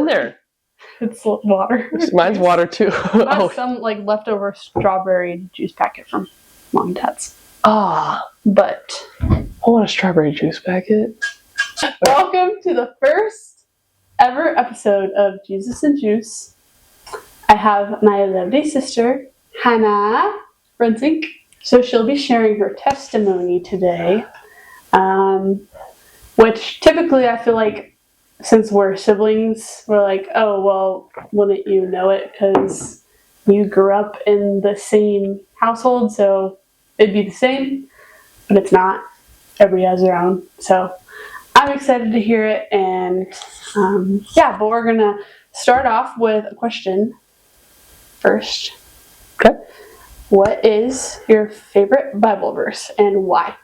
in there? It's water. Mine's water too. I have some like leftover strawberry juice packet from Mom and Dad's. But I want a strawberry juice packet. welcome to the first ever episode of Jesus and Juice. I have my lovely sister, Hannah Rensink. So she'll be sharing her testimony today, which typically I feel like since we're siblings, we're like, oh, well, wouldn't you know it because you grew up in the same household, so it'd be the same, but it's not. Everybody has their own. So I'm excited to hear it, and but we're going to start off with a question first. Okay. What is your favorite Bible verse and why?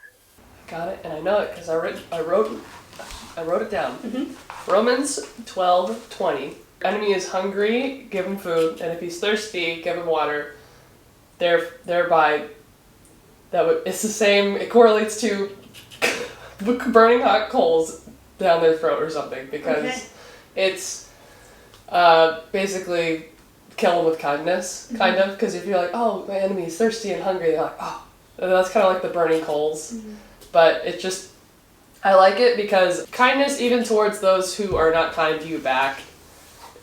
Got it, and I know it because I wrote it down. Mm-hmm. Romans 12:20. Enemy is hungry, give him food, and if he's thirsty, give him water. Thereby, it's the same. It correlates to burning hot coals down their throat or something, because it's basically kill them with kindness, kind of. Because if you're like, oh, my enemy is thirsty and hungry, they're like, oh, and that's kind of like the burning coals. Mm-hmm. But it just, I like it because kindness, even towards those who are not kind to you back,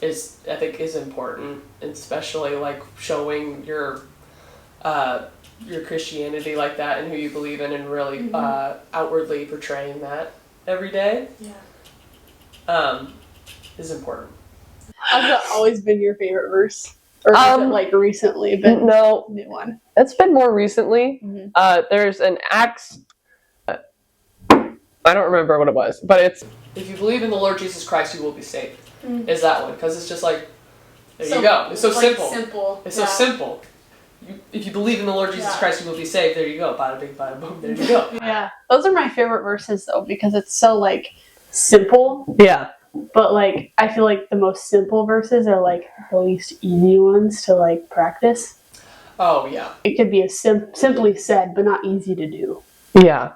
I think is important, especially like showing your Christianity like that and who you believe in, and really outwardly portraying that every day. Is important. Has that always been your favorite verse? Or has it like recently been no, a new one? It's been more recently. Mm-hmm. There's an Acts, I don't remember what it was, but it's, if you believe in the Lord Jesus Christ, you will be saved. Mm-hmm. Is that one? Because it's just like, there you go. It's so like simple. It's so simple. If you believe in the Lord Jesus Christ, you will be saved. There you go. Bada bing, bada boom. There you go. Yeah. Those are my favorite verses, though, because it's so, like, simple. Yeah. But, like, I feel like the most simple verses are, like, the least easy ones to, like, practice. Oh, yeah. It could be simply said, but not easy to do. Yeah.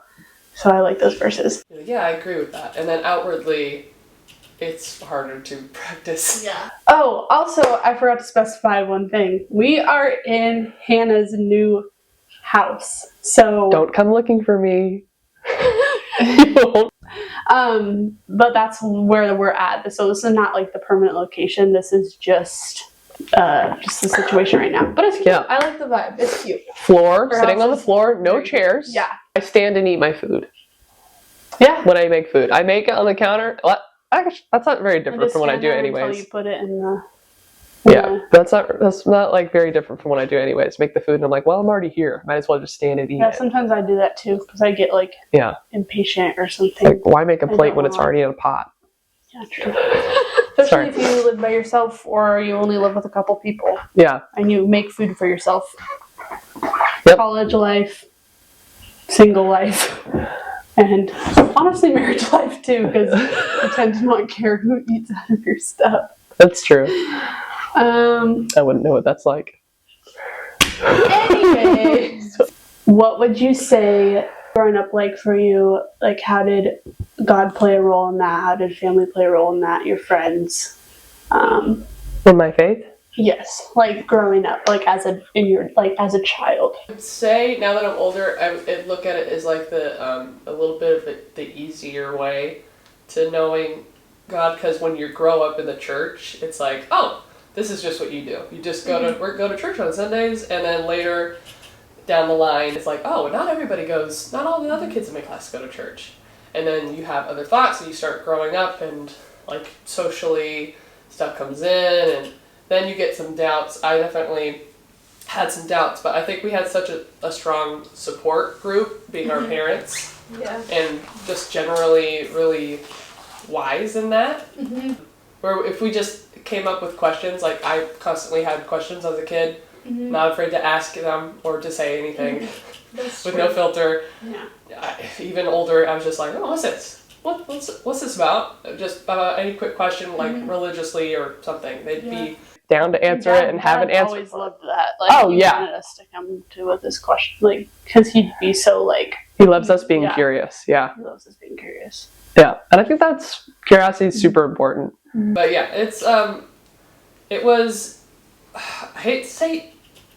So I like those verses. Yeah, I agree with that. And then outwardly, it's harder to practice. Yeah. Oh, also, I forgot to specify one thing. We are in Hannah's new house. So don't come looking for me. But that's where we're at. So this is not like the permanent location. This is just the situation right now. But it's cute. Yeah. I like the vibe. It's cute. Sitting on the floor, no chairs. Yeah. I stand and eat my food. Yeah. When I make food, I make it on the counter. Actually, that's not very different from what I do anyways. Until you put it in the... That's not like very different from what I do anyways. Make the food and I'm like, well, I'm already here. Might as well just stand and eat it. Sometimes I do that too because I get like impatient or something. Like, why make a plate when it's already in a pot? Yeah, true. Especially if you live by yourself or you only live with a couple people. Yeah. And you make food for yourself. Yep. College life, single life, and honestly marriage life too, because you tend to not care who eats out of your stuff. That's true. I wouldn't know what that's like. Anyway, what would you say growing up like for you? Like, how did God play a role in that? How did family play a role in that? Your friends? In my faith? Yes, like growing up, like as a child. I would say now that I'm older, I look at it as like a little bit of the easier way to knowing God, because when you grow up in the church, it's like, oh, this is just what you do. You just go to church on Sundays, and then later down the line, it's like, oh, not all the other kids in my class go to church. And then you have other thoughts, and you start growing up, and like socially stuff comes in, and then you get some doubts. I definitely had some doubts, but I think we had such a strong support group, being our parents, and just generally really wise in that. Where if we just came up with questions, like I constantly had questions as a kid, not afraid to ask them or to say anything with no filter. Even older, I was just like, oh, what's this? What's this about? Just about any quick question, like religiously or something. They'd be down to answer it and have an answer. I always loved that. Like, he wanted us to come to with this question, like, because he'd be so like. He loves us being curious. Yeah. He loves us being curious. Yeah, and I think curiosity is super important. But yeah, it was, I hate to say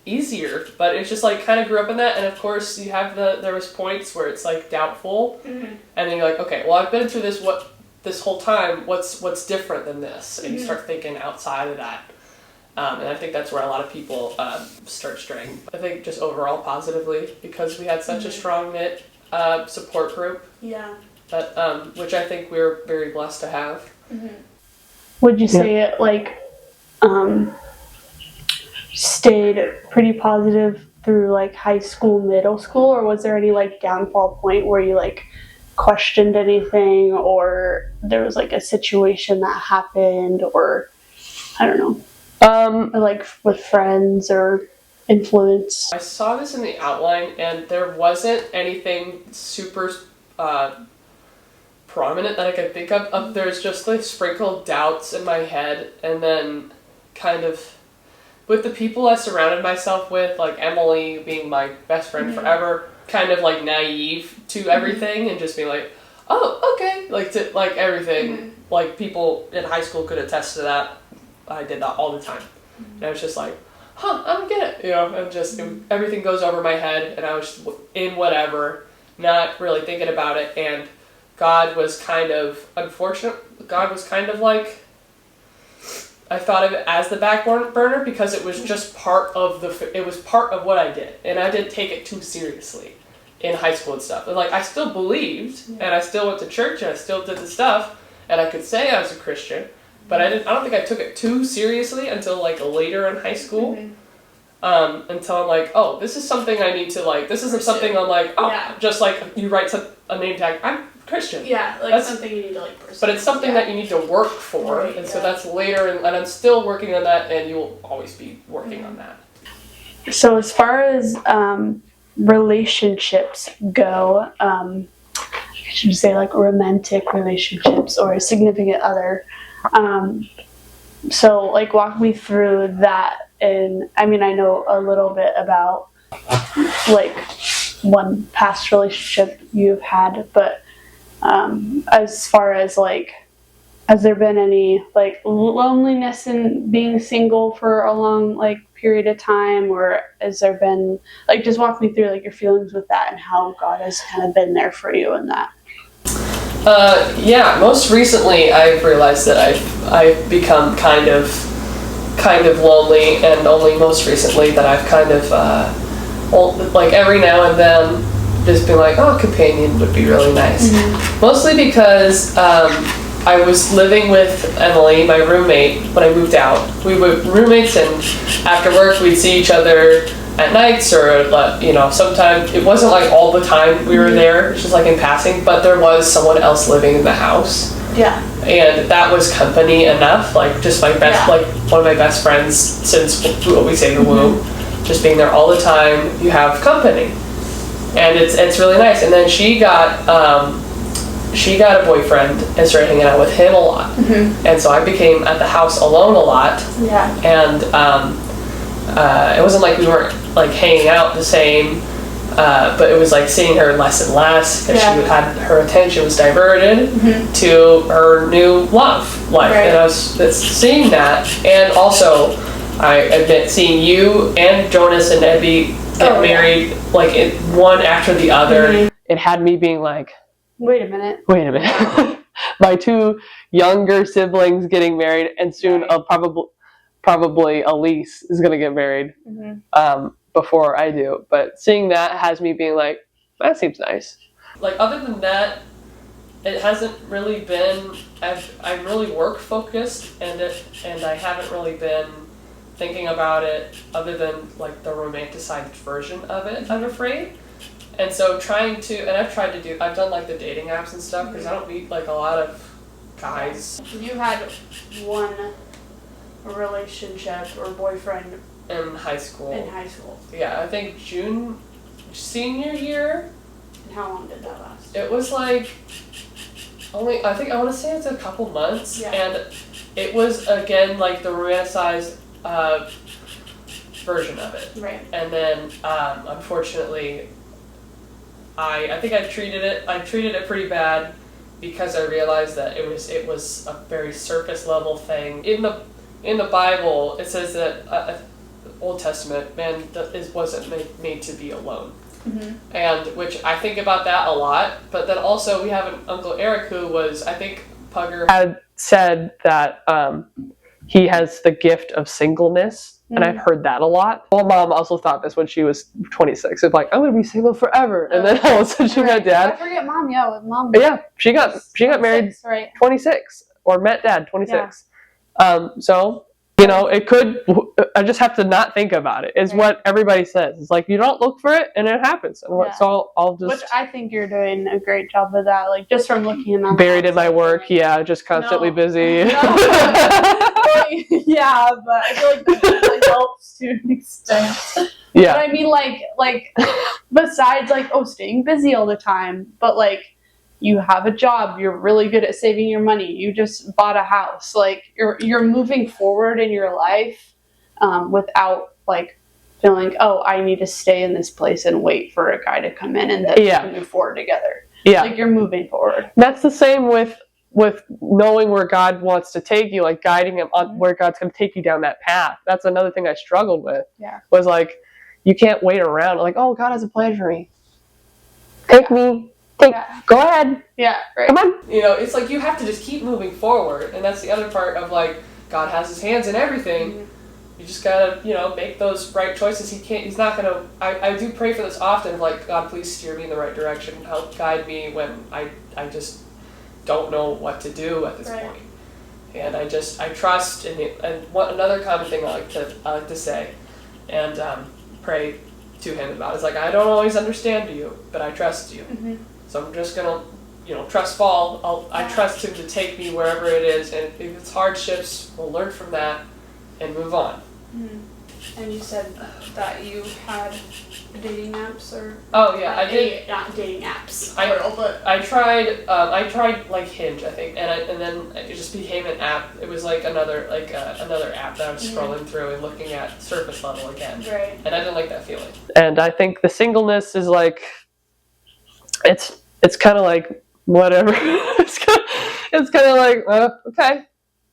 easier, but it's just like kind of grew up in that. And of course you have there was points where it's like doubtful, and then you're like, okay, well I've been through this whole time, what's different than this? And you start thinking outside of that. And I think that's where a lot of people start straying. I think just overall positively, because we had such a strong knit support group. Yeah. That which I think we're very blessed to have. Would you say it like stayed pretty positive through like high school, middle school, or was there any like downfall point where you like questioned anything, or there was like a situation that happened, or I don't know, or, like with friends or influence? I saw this in the outline, and there wasn't anything super prominent that I could think of. There's just like sprinkled doubts in my head, and then kind of with the people I surrounded myself with, like Emily being my best friend forever, kind of like naive to everything and just being like, oh, okay, like to like everything. Like people in high school could attest to that. I did that all the time. And I was just like, I don't get it, and just everything goes over my head, and I was just in whatever, not really thinking about it. And God was kind of unfortunate. God was kind of like, I thought of it as the back burner because it was just part of it was part of what I did, and I didn't take it too seriously in high school and stuff. And like I still believed, and I still went to church, and I still did the stuff, and I could say I was a Christian, but I don't think I took it too seriously until like later in high school. Until I'm like, oh, this is something I need to like. This isn't something I'm like, just like you write a name tag. I'm Christian. Yeah, like that's something you need to like pursue. But it's something that you need to work for, right, and so that's later, and I'm still working on that, and you'll always be working on that. So as far as relationships go, I should say like romantic relationships or a significant other. So like walk me through that, and I mean I know a little bit about like one past relationship you've had, but as far as like, has there been any like loneliness in being single for a long like period of time, or has there been like, just walk me through like your feelings with that and how God has kind of been there for you in that? Yeah, most recently I've realized that I've become kind of lonely, and only most recently that I've kind of like every now and then just being like, oh, a companion would be really nice. Mostly because I was living with Emily, my roommate, when I moved out. We were roommates, and after work we'd see each other at nights, or sometimes it wasn't like all the time we were there, it's just like in passing, but there was someone else living in the house. Yeah. And that was company enough, like just my best, like one of my best friends since what we say the womb, just being there all the time, you have company. And it's really nice. And then she got a boyfriend and started hanging out with him a lot. And so I became at the house alone a lot. Yeah. And it wasn't like we weren't like hanging out the same, but it was like seeing her less and less because she had her attention was diverted to her new love life. Right. And I was seeing that, and also I admit seeing you and Jonas and Ebby get married like one after the other. It had me being like, wait a minute. My two younger siblings getting married, and soon probably Elise is going to get married before I do. But seeing that has me being like, that seems nice. Like other than that, it hasn't really been. I'm really work focused, and I haven't really been thinking about it other than like the romanticized version of it, I'm afraid. And so I've tried I've done like the dating apps and stuff, because I don't meet like a lot of guys. You had one relationship or boyfriend in high school. Yeah, I think senior year. And how long did that last? It was like I want to say it's a couple months, and it was again like the romanticized version of it. Right. And then unfortunately I think I treated it pretty bad, because I realized that it was a very surface level thing. In the Bible, it says that Old Testament, man wasn't made to be alone. Mm-hmm. And which I think about that a lot, but then also we have an Uncle Eric who was, I think Pugger had said that he has the gift of singleness, and I've heard that a lot. Well, Mom also thought this when she was 26. It's like, I'm going to be single forever, and then all of a sudden she met Dad. I forget Mom. Yeah, with Mom. Yeah, she got married 26, or met Dad 26. Yeah. So. You know, it could, I just have to not think about it, is what everybody says. It's like, you don't look for it, and it happens. And so I'll just... Which I think you're doing a great job of that, like, just from looking on buried in my work, just constantly busy. No. Yeah, but I feel like that helps to an extent. Yeah. But I mean, like, besides, like, staying busy all the time, but, like, you have a job, you're really good at saving your money, you just bought a house, like you're moving forward in your life without like feeling, I need to stay in this place and wait for a guy to come in and then we can move forward together. Yeah. Like you're moving forward. That's the same with knowing where God wants to take you, like guiding him on where God's going to take you down that path. That's another thing I struggled with. Yeah. Was like, you can't wait around like, God has a plan for me. Take me. Go ahead. Yeah, right. Come on. You know, it's like you have to just keep moving forward, and that's the other part of like God has his hands in everything. Mm-hmm. You just gotta, make those right choices. He's not gonna. I do pray for this often, like, God, please steer me in the right direction, help guide me when I just don't know what to do at this point. And I trust in it. And another common thing I like to say, and pray to him about is like, I don't always understand you, but I trust you. Mm-hmm. So I'm just gonna, trust fall. I trust him to take me wherever it is, and if it's hardships, we'll learn from that and move on. Mm-hmm. And you said that you had dating apps, or I did not dating apps. I tried like Hinge, I think, and then it just became an app. It was like another app that I was scrolling through and looking at surface level again. Right. And I didn't like that feeling. And I think the singleness is like, it's kind of like whatever. it's kind of like okay,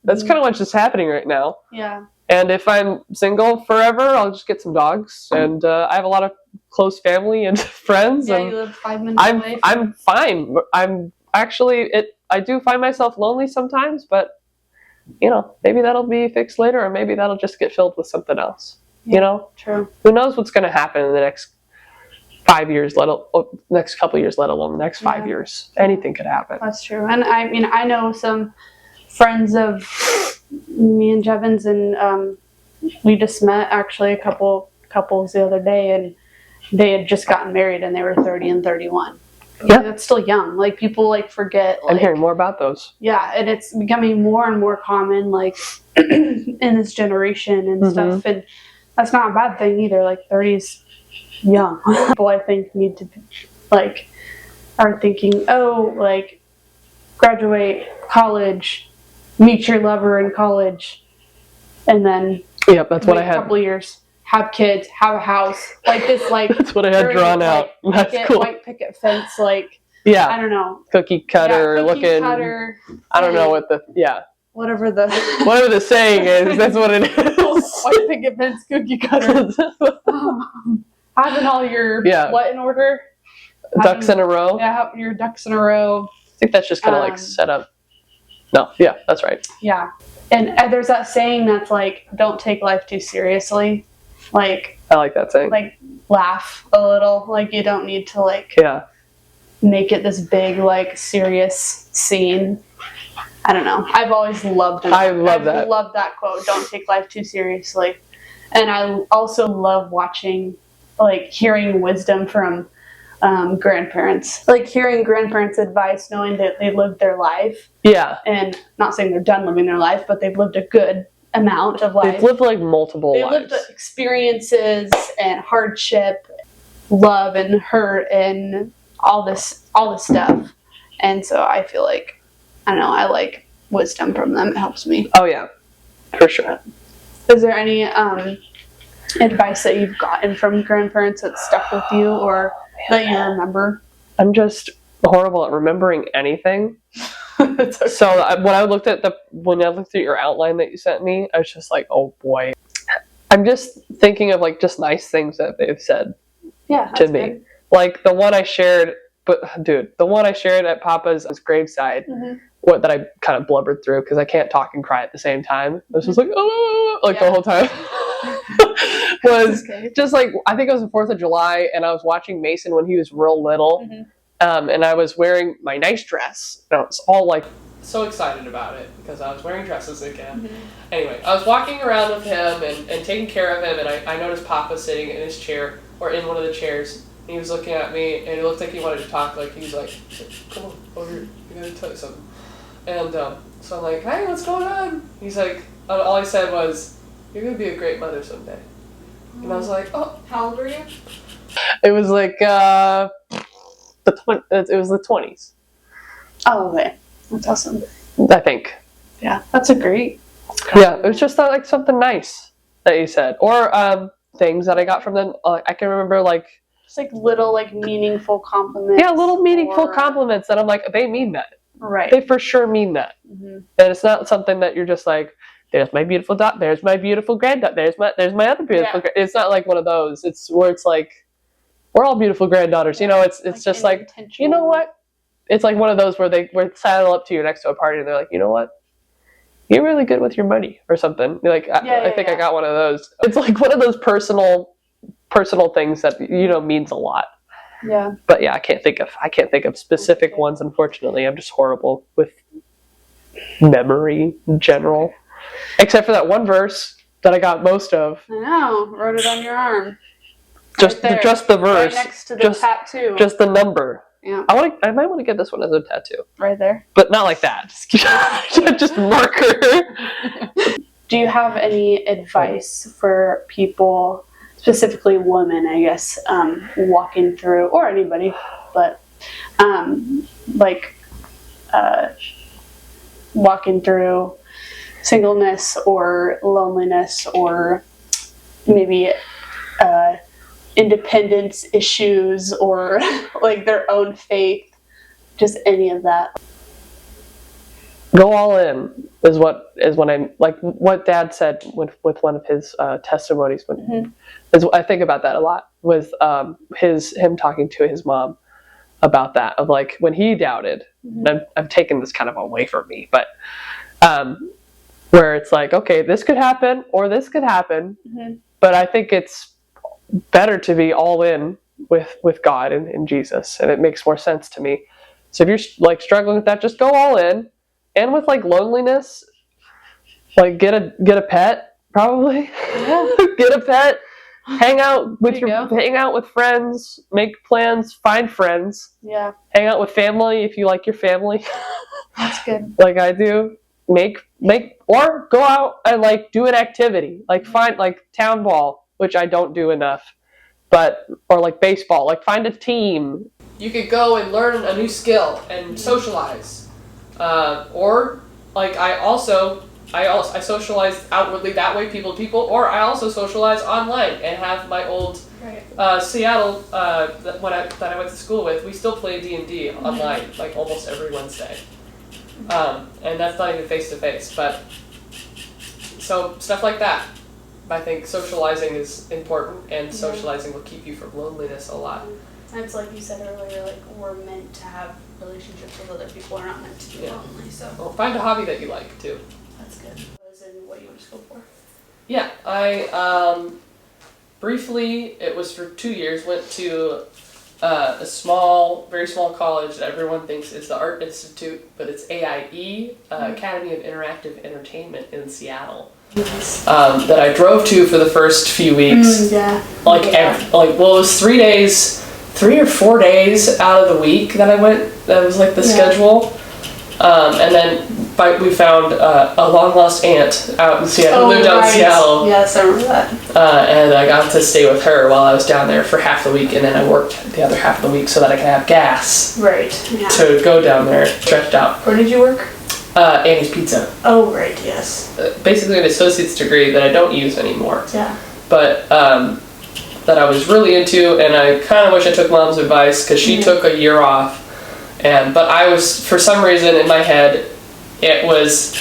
that's kind of what's just happening right now. Yeah. And if I'm single forever, I'll just get some dogs. And I have a lot of close family and friends. Yeah, and you live 5 minutes away. I'm fine. I'm actually I do find myself lonely sometimes, but maybe that'll be fixed later, or maybe that'll just get filled with something else. Yeah, true. Who knows what's going to happen in the next 5 years, next couple years, let alone the next 5 years. Anything could happen. That's true. And I mean, I know some friends of me and Jevons, and we just met actually a couple couples the other day, and they had just gotten married and they were 30 and 31. Yeah, that's still young. Like, people like forget. Like, I'm hearing more about those. Yeah, and it's becoming more and more common, like in this generation and stuff. And that's not a bad thing either. Like, 30's young. People, I think, need to are thinking, like, graduate college, meet your lover in college, and then that's what I had. A couple of years, have kids, have a house, like this, like that's what I had drawn out. That's cool. White picket fence, like I don't know, cookie cutter looking. I don't know what whatever the saying is. That's what it is. White picket fence, cookie cutter. Having all your what in order? Ducks in a row. Yeah, have your ducks in a row. I think that's just kind of like set up. No, that's right. Yeah, and there's that saying that's like, don't take life too seriously. Like, I like that saying. Like, laugh a little. Like, you don't need to make it this big, like, serious scene. I don't know. I've always loved it. I love that quote. Don't take life too seriously. And I also love watching, like, hearing wisdom from grandparents. Like, hearing grandparents' advice, knowing that they lived their life. Yeah. And not saying they're done living their life, but they've lived a good amount of life. They've lived, like, multiple lives. They've lived experiences and hardship, love and hurt and all this stuff. And so I feel like, I don't know, I like wisdom from them. It helps me. Oh, yeah. For sure. Is there any advice that you've gotten from grandparents that stuck with you, or that you remember? I'm just horrible at remembering anything. Okay. So when I looked at your outline that you sent me, I was just like, oh boy. I'm just thinking of like just nice things that they've said to me. Good. Like the one I shared, the one I shared at Papa's graveside, that I kind of blubbered through because I can't talk and cry at the same time. I was just like, oh, like the whole time. Was just like, I think it was the 4th of July, and I was watching Mason when he was real little, and I was wearing my nice dress. And I was all like, so excited about it because I was wearing dresses again. Anyway, I was walking around with him and taking care of him, and I noticed Papa sitting in his chair, or in one of the chairs, and he was looking at me, and it looked like he wanted to talk. Like, he was like, come on, over here, I'm going to tell you something. And so I'm like, hey, what's going on? He's like, all he said was, you're going to be a great mother someday. And I was like, oh. How old were you? it was like, it was the 20s. Oh, okay. That's awesome. I think. Yeah, that's a great. Yeah, it was just like something nice that he said, or things that I got from them. I can remember like Just like little like meaningful compliments. Yeah, little meaningful compliments that I'm like, they mean that. Right. They for sure mean that. And it's not something that you're just like, there's my beautiful daughter, there's my beautiful granddaughter, there's my other beautiful. It's not like one of those. It's where it's like, we're all beautiful granddaughters. You know, it's just like, you know what? It's like one of those where they saddle up to you next to a party and they're like, you know what? You're really good with your money or something. You're like, I think I got one of those. It's like one of those personal things that, you know, means a lot. Yeah. But yeah, I can't think of specific ones, unfortunately. I'm just horrible with memory in general. Except for that one verse that I got most of. I know. Wrote it on your arm. Just the verse. Right next to the tattoo. Just the number. Yeah. I might want to get this one as a tattoo. Right there. But not like that. Just marker. Do you have any advice for people, specifically women, I guess, walking through, or anybody, but walking through singleness or loneliness or maybe independence issues or like their own faith, just any of that? Go all in is what I'm like. What Dad said with one of his testimonies. I think about that a lot. With him talking to his mom about that, of like when he doubted. And I've taken this kind of away from me, but where it's like, okay, this could happen or this could happen, but I think it's better to be all in with God and Jesus, and it makes more sense to me. So if you're like struggling with that, just go all in. And with like loneliness, like get a pet, probably. Yeah. Get a pet. Hang out with friends, make plans, find friends. Yeah. Hang out with family if you like your family. That's good. Like I do. Make or go out and like do an activity. Like find like town ball, which I don't do enough. Or like baseball. Like find a team. You could go and learn a new skill and socialize. Or like I socialize outwardly that way, people to people, or I also socialize online and have my old Seattle that I went to school with. We still play D&D online like almost every Wednesday, and that's not even face to face. But so stuff like that. I think socializing is important, and socializing will keep you from loneliness a lot. And it's like you said earlier, like we're meant to have relationships with other people. We're not meant to be lonely. So find a hobby that you like too. That's good. What is in what you went to school for? Yeah, I briefly, it was for 2 years, went to a very small college that everyone thinks is the Art Institute, but it's AIE, Academy of Interactive Entertainment in Seattle. That I drove to for the first few weeks. It was 3 or 4 days out of the week that I went. That was like the schedule. And then we found a long lost aunt out in Seattle, lived out in Seattle. Yes, I remember that. And I got to stay with her while I was down there for half the week, and then I worked the other half of the week so that I could have gas to go down there, stretched out. Where did you work? Annie's Pizza. Oh, right, yes. Basically an associate's degree that I don't use anymore. Yeah. But that I was really into, and I kind of wish I took Mom's advice, because she took a year off, but I was, for some reason in my head, it was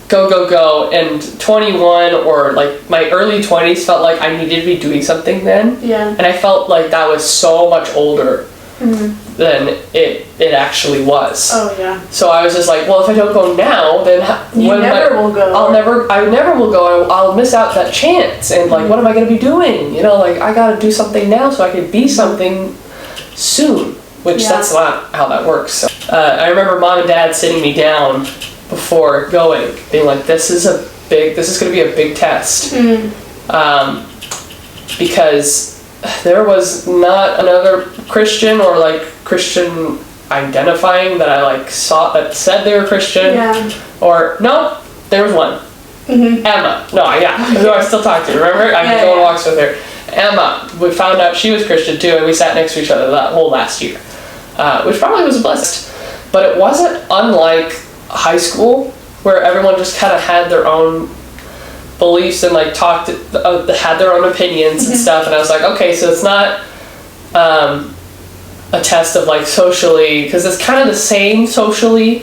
go, go, go, and 21 or like my early 20s felt like I needed to be doing something then. Yeah. And I felt like that was so much older than it actually was. Oh yeah. So I was just like, well, if I don't go now, then you never will go. I never will go. I'll miss out that chance. And like, what am I going to be doing? You know, like I got to do something now so I can be something soon. Which that's not how that works. So, I remember Mom and Dad sitting me down before going, being like, this is going to be a big test. Because there was not another Christian or like Christian identifying that I like saw that said they were Christian. Yeah. Or, no, there was one. Emma. No, who I still talk to, remember? I go on walks with her. Emma, we found out she was Christian too, and we sat next to each other that whole last year. Which probably was blessed. But it wasn't unlike high school, where everyone just kind of had their own beliefs and like had their own opinions and stuff. And I was like, okay, so it's not a test of like socially, because it's kind of the same socially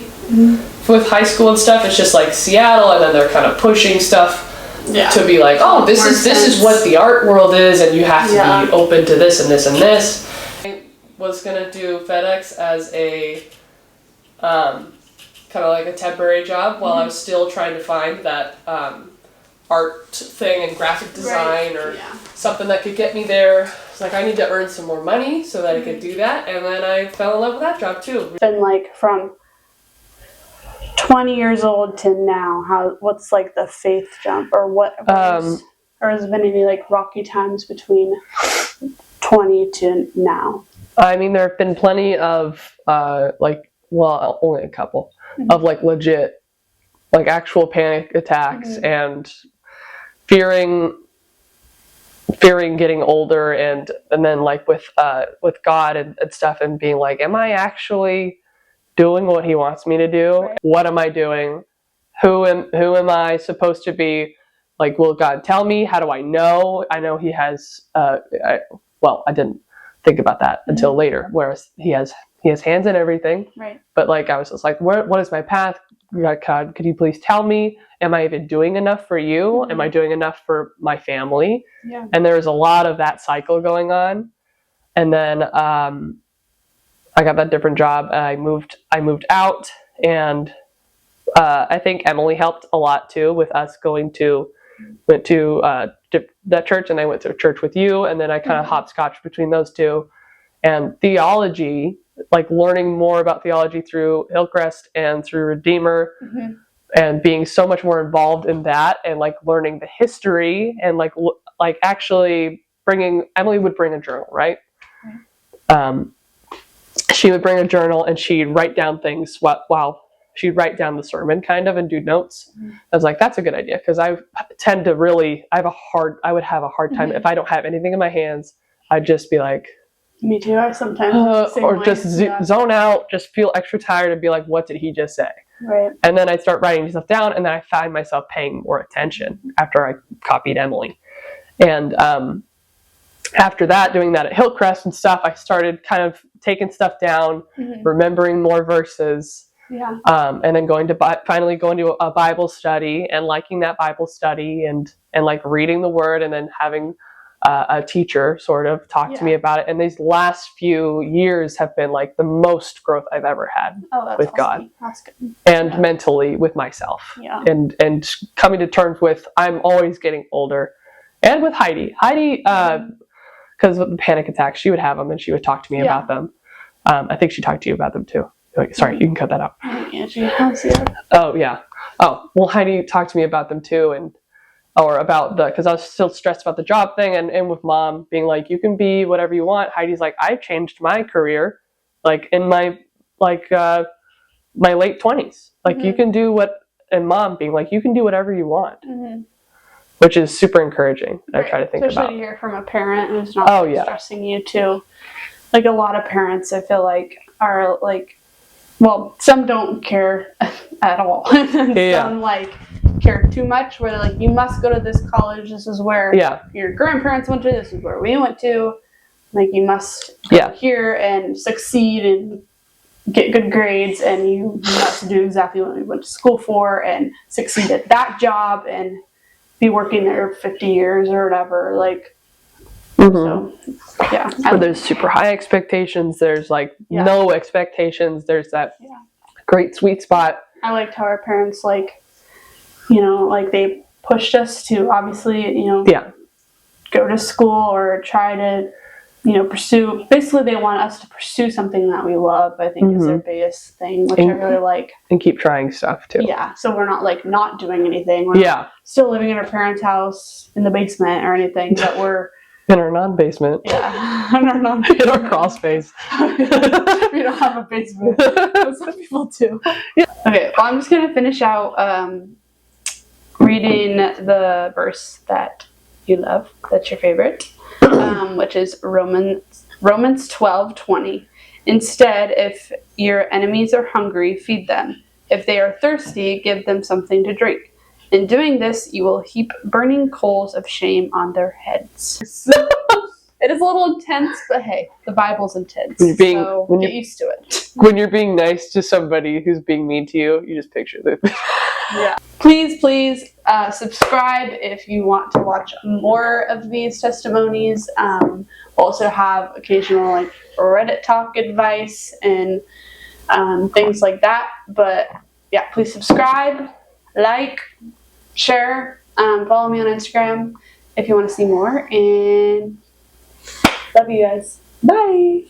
with high school and stuff. It's just like Seattle, and then they're kind of pushing stuff to be like, oh, this is what the art world is, and you have to be open to this and this and this. Was gonna do FedEx as a kind of like a temporary job while I was still trying to find that art thing and graphic design or something that could get me there. It's like I need to earn some more money so that I could do that, and then I fell in love with that job too. Been like from 20 years old to now, what's like the faith jump, or what or has there been any like rocky times between 20 to now? I mean, there have been plenty of, only a couple of like legit, like actual panic attacks and fearing getting older and then like with God and stuff, and being like, am I actually doing what he wants me to do? Right. What am I doing? Who am I supposed to be? Like, will God tell me? How do I know? I know he has, I didn't think about that until later, whereas he has hands in everything. Right. But like I was just like, what is my path? God, could you please tell me? Am I even doing enough for you? Am I doing enough for my family? Yeah. And there was a lot of that cycle going on. And then I got that different job. I moved out, and I think Emily helped a lot too with us went to that church, and I went to church with you, and then I kind of hopscotched between those two. And theology, like learning more about theology through Hillcrest and through Redeemer, and being so much more involved in that, and like learning the history, and like actually Emily would bring a journal, right? She would bring a journal, and she'd write down things while she'd write down the sermon kind of and do notes. I was like, that's a good idea, because I tend to really, I would have a hard time if I don't have anything in my hands. I'd just be like, me too. I sometimes zone out, just feel extra tired and be like, what did he just say? Right. And then I'd start writing stuff down, and then I find myself paying more attention after I copied Emily. And after that, doing that at Hillcrest and stuff, I started kind of taking stuff down, remembering more verses. Yeah. And then finally going to a Bible study and liking that Bible study and like reading the Word, and then having a teacher sort of talk to me about it. And these last few years have been like the most growth I've ever had with God. That's good. And mentally with myself. Yeah. And coming to terms with, I'm always getting older. And with Heidi, because of the panic attacks, she would have them, and she would talk to me about them. I think she talked to you about them too. Sorry, you can cut that out. Oh, yeah. Oh, well, Heidi talked to me about them too, because I was still stressed about the job thing, and with Mom being like, you can be whatever you want. Heidi's like, I've changed my career, like in my late 20s. Like, you can do and Mom being like, you can do whatever you want. Which is super encouraging. Right. I try to think Especially about. to hear from a parent who's not stressing you too. Like, a lot of parents, I feel like, are like, well, some don't care at all. Some care too much, where they're like, you must go to this college, this is where your grandparents went to, this is where we went to, like, you must go here and succeed and get good grades and you have to do exactly what we went to school for and succeed at that job and be working there 50 years or whatever. Like, so, yeah. Where there's super high expectations, there's like no expectations, there's that great sweet spot. I liked how our parents, like, you know, like they pushed us to obviously, you know, go to school or try to, you know, pursue. Basically, they want us to pursue something that we love, I think is their biggest thing, which I really like. And keep trying stuff too. Yeah, so we're not like not doing anything. We're not still living in our parents' house in the basement or anything, but we're in our non-basement. Yeah, in our crawl space. We don't have a basement. Some people do. Okay, well, I'm just gonna finish out reading the verse that you love, that's your favorite, which is Romans 12:20. Instead, if your enemies are hungry, feed them. If they are thirsty, give them something to drink. In doing this, you will heap burning coals of shame on their heads. It is a little intense, but hey, the Bible's intense, so get used to it. When you're being nice to somebody who's being mean to you, you just picture this. Yeah. Please subscribe if you want to watch more of these testimonies. We'll also have occasional like Reddit talk advice and things like that. But yeah, please subscribe, like, share, follow me on Instagram if you want to see more. And love you guys. Bye.